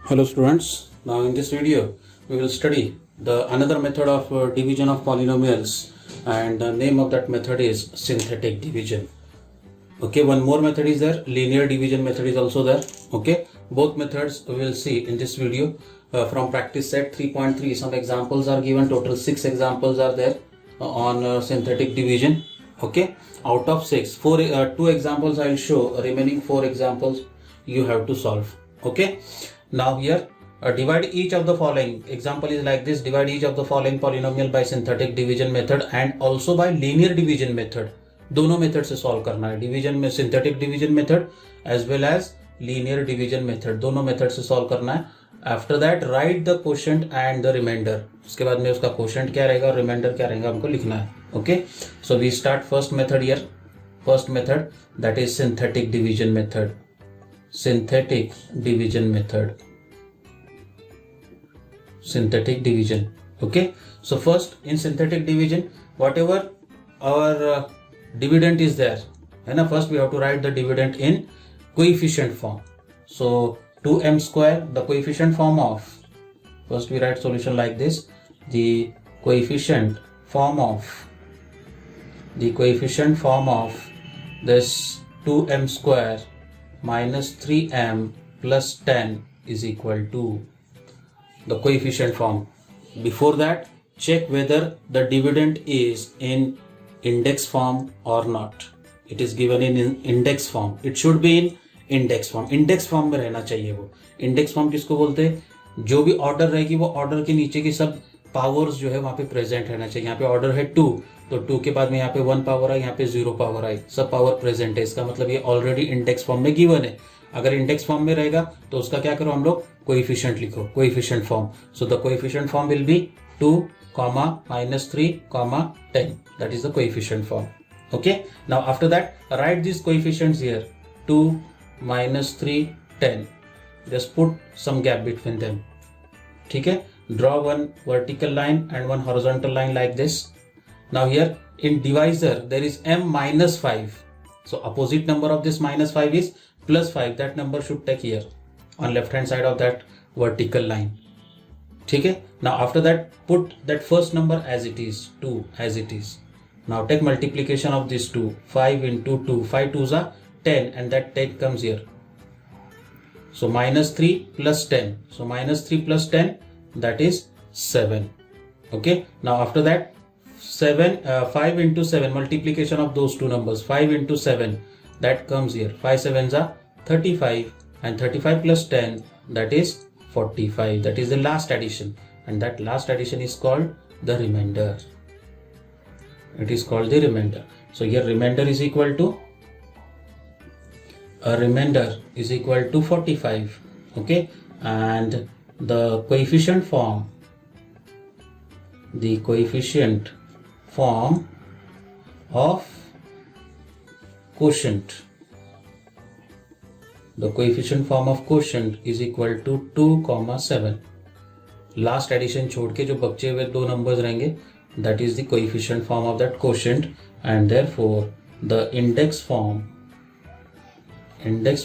Hello students, now in this video we will study the another method of division of polynomials, and the name of that method is synthetic division. Okay, one more method is there, linear division method is also there. Okay, both methods we will see in this video. From practice set 3.3 some examples are given, total 6 examples are there on synthetic division. Okay, out of 6, 2 examples I will show, remaining 4 examples you have to solve. Okay, now here divide each of the following. Example is like this: divide each of the following polynomial by synthetic division method and also by linear division method. दोनों method से solve करना है, division में synthetic division method as well as linear division method, दोनों method से solve करना है. After that write the quotient and the remainder. उसके बाद में उसका क्वोशंट क्या रहेगा और रिमाइंडर क्या रहेगा हमको लिखना है. Okay, so we start first method here. First method that is synthetic division method. Synthetic division method. Synthetic division. Okay, so first in synthetic division, whatever our dividend is there, and first we have to write the dividend in coefficient form. So 2m square, the coefficient form of, first we write solution like this: the coefficient form of this 2m square minus 3m plus 10 is equal to the coefficient form. Before that, check whether the dividend is in index form or not. It is given in index form. It should be in index form. Index form में रहना चाहिए. वो index form किसको बोलते हैं? जो भी order रहेगी वो ऑर्डर के नीचे की सब पावर्स जो है वहां पे प्रेजेंट रहना चाहिए. यहाँ पे ऑर्डर है 2, तो 2 के बाद में यहाँ पे 1 पावर आई, यहाँ पे 0 पावर आई, सब पावर प्रेजेंट है. इसका मतलब ये ऑलरेडी इंडेक्स फॉर्म में गिवन है. अगर इंडेक्स फॉर्म में रहेगा तो उसका क्या करो हम लोग, कोएफिशिएंट लिखो, coefficient form. So the coefficient form will be 2, -3, 10. That is the coefficient form. Okay, now after that write this coefficients here. 2, -3, 10. Just put some gap between them. ठीक है, draw one vertical line and one horizontal line like this. Now here in divisor there is m minus 5. So opposite number of this minus 5 is plus 5. That number should take here on left hand side of that vertical line. ठीक है, now after that put that first number as it is, 2 as it is. Now take multiplication of these 2. 5 into 2, 5 2s are 10, and that 10 comes here. So minus 3 plus 10. So minus 3 plus 10, that is 7. Okay, now after that 5 into 7, multiplication of those two numbers, 5 into 7, that comes here. 5 7s are 35, and 35 plus 10, that is 45. That is the last addition, and that last addition is called the remainder. It is called the remainder. So here remainder is equal to 45. Okay, and the coefficient form of quotient, the coefficient form of quotient is equal to 2, 7. Last addition छोड़ के जो बचे हुए दो numbers रहेंगे, that is the coefficient form of that quotient, and therefore the index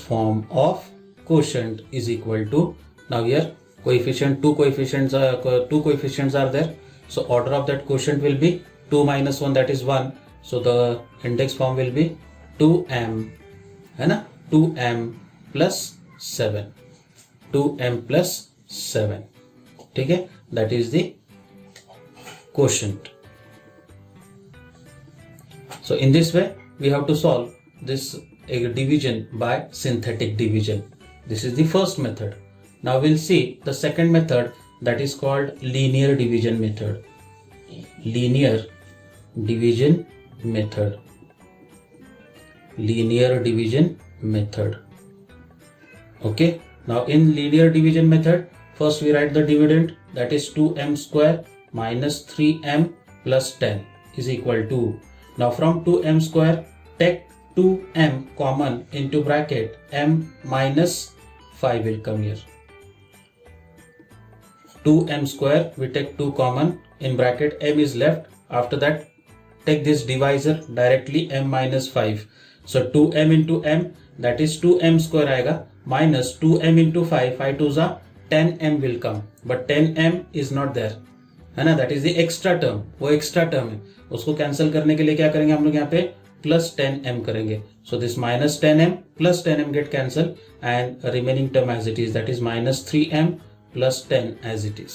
form of quotient is equal to, now here coefficient, two coefficients are there, so order of that quotient will be 2 minus 1, that is 1. So the index form will be 2m, है ना, 2m plus 7, 2m plus 7. ठीक है, that is the quotient. So in this way we have to solve this division by synthetic division. This is the first method. Now we'll see the second method, that is called linear division method. Linear division method. Okay, now in linear division method, first we write the dividend, that is 2m square minus 3m plus 10 is equal to, now from 2m square take 2m common into bracket, m minus 5 will come here. 2m square, we take 2 common, in bracket m is left. After that take this divisor directly, m minus 5. So 2m into m, that is 2m square आएगा, minus 2m into 5, 5 2s are 10m will come, but 10m is not there, है ना, that is the extra term, वो extra term है, उसको cancel करने के लिए क्या करेंगे हम लोग यहाँ पे plus 10m करेंगे. So this minus 10m plus 10m get cancelled and remaining term as it is, that is minus 3m plus 10 as it is.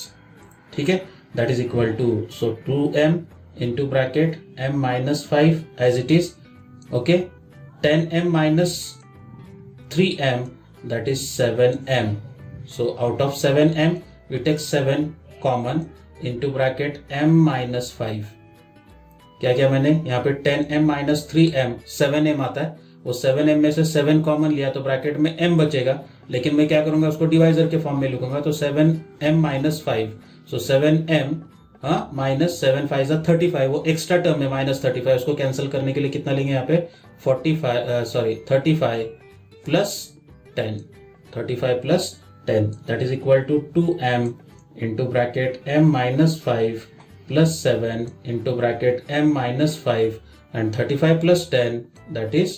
ठीक है, that is equal to, so 2m into bracket m minus 5 as it is. Okay, 10m minus 3m, that is 7m. So out of 7m we take 7 common into bracket m minus 5. क्या क्या मैंने यहाँ पे 10m minus 3m 7m आता है, वो 7m में से 7 कॉमन लिया तो ब्रैकेट में m बचेगा, लेकिन मैं क्या करूंगा उसको डिवाइजर के फॉर्म में लिखूंगा, तो 7m minus 5, so 7m minus 7 5 जा 35, वो एक्स्ट्रा टर्म है माइनस 35, उसको कैंसिल करने के लिए कितना लेंगे यहाँ पे 35 plus 10, 35 plus 10, that is equal to 2m into bracket m minus 5 plus 7 into bracket m minus 5 and 35 plus 10, that is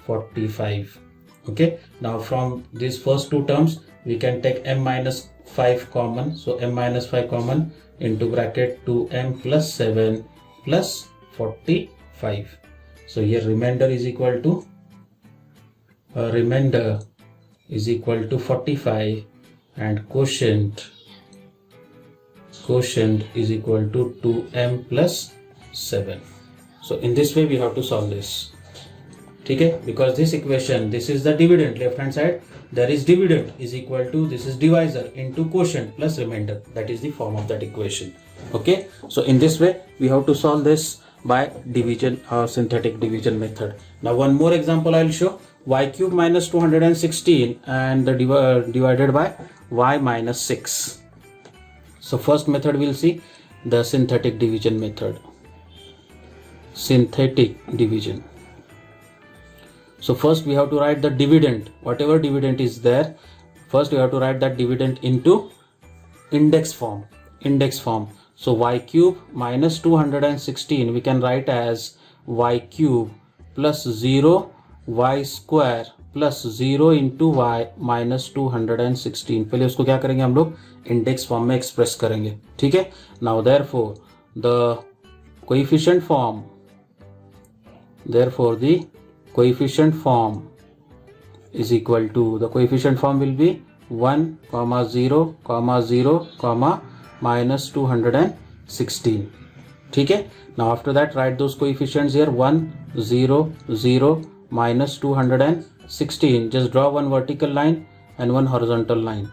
45. Okay, now from these first two terms we can take m minus 5 common, so m minus 5 common into bracket 2m plus 7 plus 45. So here remainder is equal to 45 and quotient is equal to 2m plus 7. So in this way we have to solve this. Okay, because this equation, this is the dividend, left hand side there is dividend is equal to, this is divisor into quotient plus remainder, that is the form of that equation. Okay, so in this way we have to solve this by division or synthetic division method. Now one more example I will show, y cube minus 216 and the divided by y minus 6. So first method we'll see the synthetic division method. Synthetic division. So first we have to write the dividend, whatever dividend is there, first we have to write that dividend into index form. So y cube minus 216 we can write as y cube plus 0 y square plus 0 into y minus 216. पहले उसको क्या करेंगे हम लोग index form में express करेंगे. ठीक है, now therefore the coefficient form is equal to, the coefficient form will be 1, 0, 0, minus 216. ठीक है, now after that write those coefficients here, 1, 0, 0, minus 216. Just draw one vertical line and one horizontal line.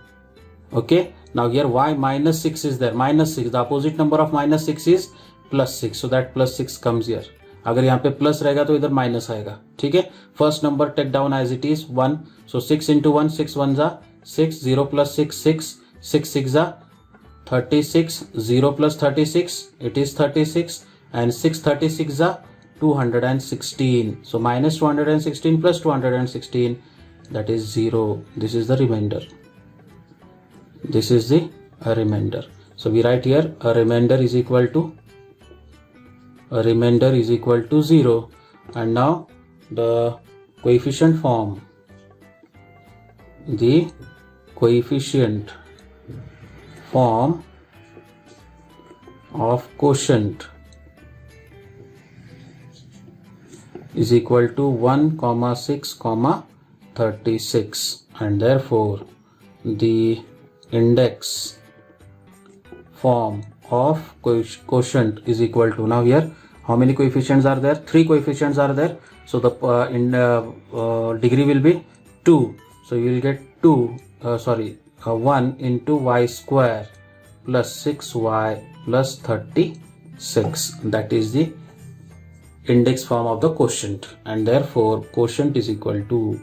Okay, now here y minus 6 is there, minus 6, the opposite number of minus 6 is plus 6, so that plus 6 comes here. अगर यहाँ पे plus रहेगा तो इधर minus आएगा. ठीक है, first number take down as it is 1, so 6 into 1, 6 1 जा 6, 0 plus 6 6, 6 6 जा 36, 0 plus 36 it is 36 and 6 36 जा 216. So minus 216 plus 216, that is 0. This is the remainder. So we write here a remainder is equal to 0. And now the coefficient form of quotient is equal to 1, 6, 36, and therefore the index form of quotient is equal to, now here how many coefficients are there? 3 coefficients are there, so the degree will be 2, so you will get 1 into y square plus 6y plus 36, that is the index form of the quotient, and therefore quotient is equal to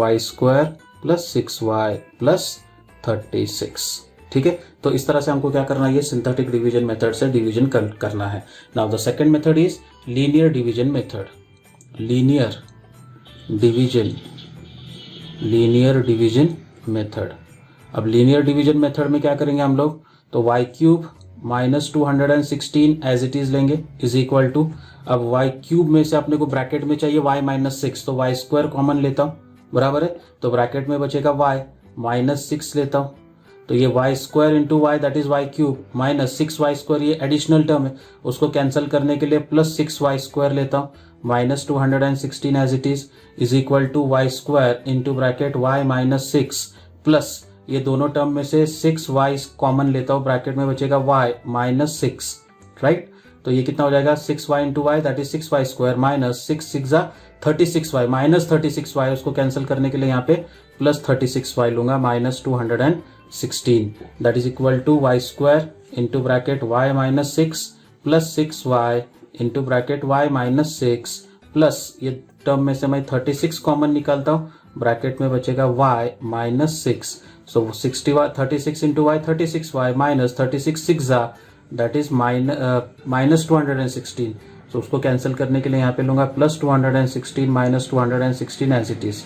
y square plus 6y plus 36. ठीक है, तो इस तरह से हमको क्या करना है, ये सिंथेटिक डिवीजन मेथड से डिवीजन करना है. Now the second method is linear division method. Linear division method. अब लीनियर डिवीजन मेथड में क्या करेंगे हम लोग, तो y cube minus 216 as it is लेंगे इज इक्वल टू, अब y क्यूब में से अपने को ब्रैकेट में चाहिए y माइनस 6, तो y स्क्वायर कॉमन लेता हूँ, बराबर है। तो ब्रैकेट में बचेगा y, -6 लेता हूँ तो ये y square into y that is y cube minus 6y square, ये एडिशनल टर्म है उसको कैंसिल करने के लिए प्लस 6y स्क्वायर लेता हूँ minus 216 as it is equal to y square into bracket y minus 6 plus ये दोनों टर्म में से 6y कॉमन लेता हूँ, ब्रैकेट में बचेगा y माइनस 6, राइट। तो ये कितना हो जाएगा 6y into y that is 6y square minus 6 36y minus 36y, उसको कैंसिल करने के लिए यहाँ पे प्लस 36y लूंगा minus 216 that is equal to y square into bracket y minus 6 plus 6y into bracket y minus 6 plus ये term में से मैं 36 कॉमन निकालता हूँ, ब्रैकेट में बचेगा y minus 6, so 36 into y 36y minus 36 that is minus 216, so उसको cancel करने के लिए यहाँ पे लूंगा plus 216 minus 216 as it is,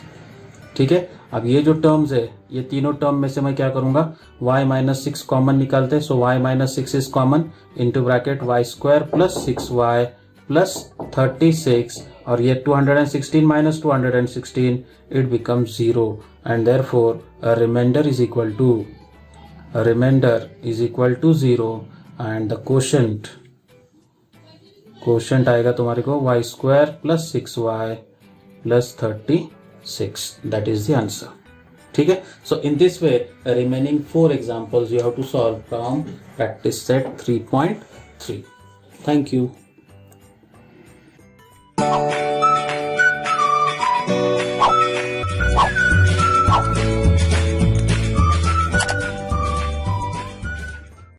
ठीक है। अब ये जो टर्म्स है ये तीनों टर्म में से मैं क्या करूंगा y माइनस 6 कॉमन निकालते हैं, so y minus 6 is common into bracket y square plus 6y plus 36 और ये 216 minus 216 it becomes 0 and therefore remainder is equal to 0 and the quotient आएगा तुम्हारे को y square plus 6y plus 36, that is the answer, ठीक है। So in this way remaining 4 examples you have to solve from practice set 3.3. Thank you.